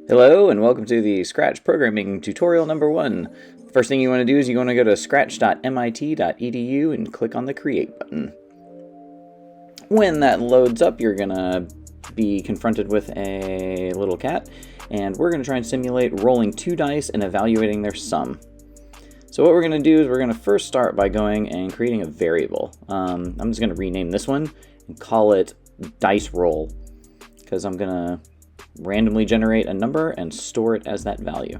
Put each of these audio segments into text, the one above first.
Hello and welcome to the Scratch programming tutorial number 1. First thing you want to do is you want to go to scratch.mit.edu and click on the Create button. When that loads up, you're going to be confronted with a little cat, and we're going to try and simulate rolling 2 dice and evaluating their sum. So what we're going to do is we're going to first start by going and creating a variable. I'm just going to rename this one and call it dice roll, because I'm going to randomly generate a number and store it as that value.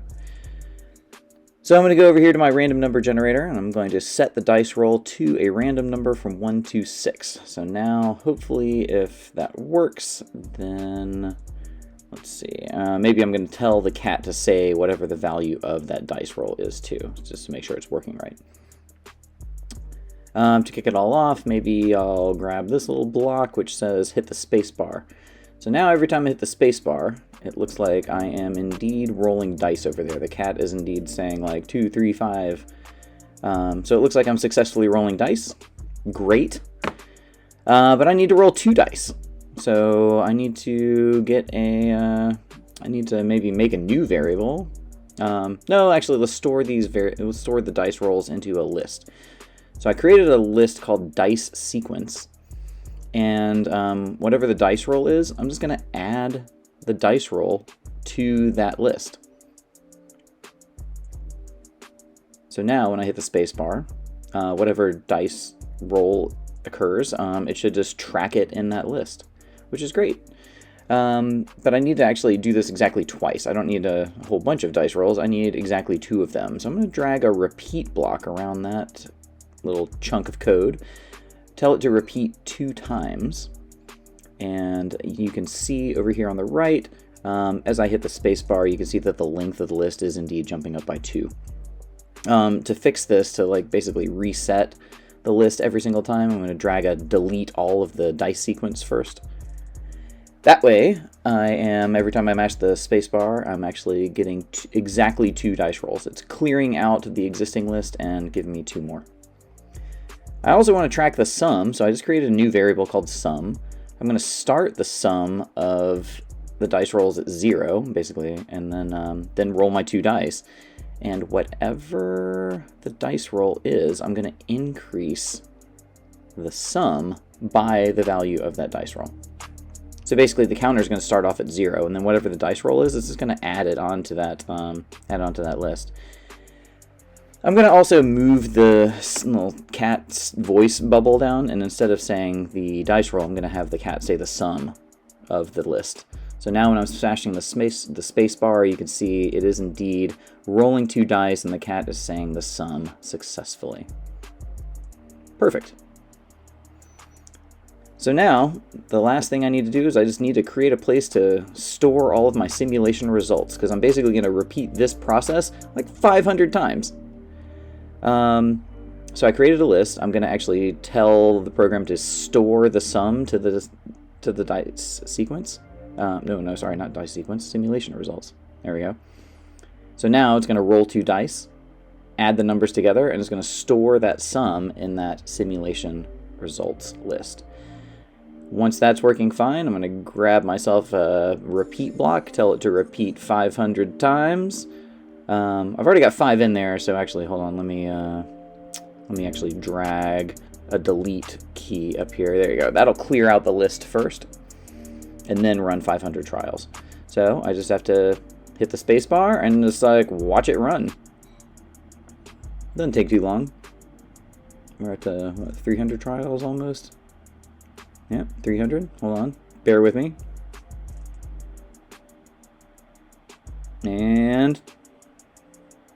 So I'm going to go over here to my random number generator and I'm going to set the dice roll to a random number from 1 to 6. So now hopefully if that works, then let's see, maybe I'm going to tell the cat to say whatever the value of that dice roll is too, just to make sure it's working right. To kick it all off, maybe I'll grab this little block which says hit the space bar. So now every time I hit the space bar, it looks like I am indeed rolling dice over there. The cat is indeed saying like 2, 3, 5. So it looks like I'm successfully rolling dice. Great. But I need to roll 2 dice. So I need to get a, I need to maybe make a new variable. No, actually let's store let's store the dice rolls into a list. So I created a list called dice sequence. And whatever the dice roll is, I'm just going to add the dice roll to that list. So now when I hit the space bar, whatever dice roll occurs, it should just track it in that list, which is great. But I need to actually do this exactly twice. I don't need a whole bunch of dice rolls. I need exactly 2 of them. So I'm going to drag a repeat block around that little chunk of code. Tell it to repeat 2 times, and you can see over here on the right, as I hit the space bar, you can see that the length of the list is indeed jumping up by 2. To fix this, to like basically reset the list every single time, I'm going to drag a delete all of the dice sequence first. That way, every time I mash the space bar, I'm actually getting exactly 2 dice rolls. It's clearing out the existing list and giving me 2 more. I also want to track the sum, so I just created a new variable called sum. I'm going to start the sum of the dice rolls at 0, basically, and then roll my 2 dice. And whatever the dice roll is, I'm going to increase the sum by the value of that dice roll. So basically, the counter is going to start off at 0, and then whatever the dice roll is, it's just going to add it onto that list. I'm going to also move the little cat's voice bubble down, and instead of saying the dice roll, I'm going to have the cat say the sum of the list. So now when I'm smashing the space bar, you can see it is indeed rolling 2 dice, and the cat is saying the sum successfully. Perfect. So now, the last thing I need to do is I just need to create a place to store all of my simulation results, because I'm basically going to repeat this process like 500 times. So I created a list. I'm going to actually tell the program to store the sum to the dice sequence. Sorry, not dice sequence, simulation results. There we go. So now it's going to roll 2 dice, add the numbers together, and it's going to store that sum in that simulation results list. Once that's working fine, I'm going to grab myself a repeat block, tell it to repeat 500 times. I've already got 5 in there, so actually, hold on, let me actually drag a delete key up here. There you go. That'll clear out the list first, and then run 500 trials. So I just have to hit the space bar and just like watch it run. Doesn't take too long. We're at 300 trials almost. Yeah, 300. Hold on. Bear with me. And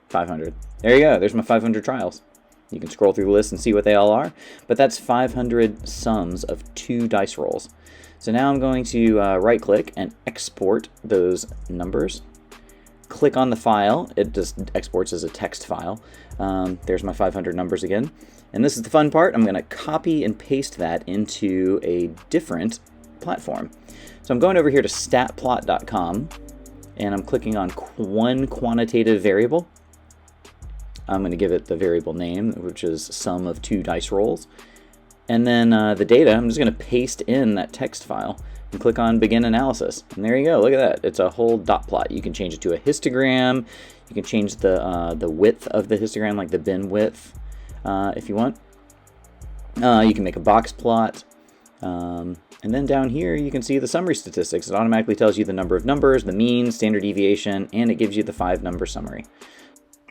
500. There you go. There's my 500 trials. You can scroll through the list and see what they all are. But that's 500 sums of 2 dice rolls. So now I'm going to right-click and export those numbers. Click on the file. It just exports as a text file. There's my 500 numbers again. And this is the fun part. I'm going to copy and paste that into a different platform. So I'm going over here to statplot.com, and I'm clicking on one quantitative variable. I'm going to give it the variable name, which is sum of 2 dice rolls. And then the data, I'm just going to paste in that text file and click on Begin Analysis. And there you go. Look at that. It's a whole dot plot. You can change it to a histogram. You can change the width of the histogram, like the bin width, if you want. You can make a box plot. And then down here, you can see the summary statistics. It automatically tells you the number of numbers, the mean, standard deviation, and it gives you the 5-number summary.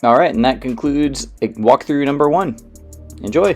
All right, and that concludes walkthrough number 1. Enjoy!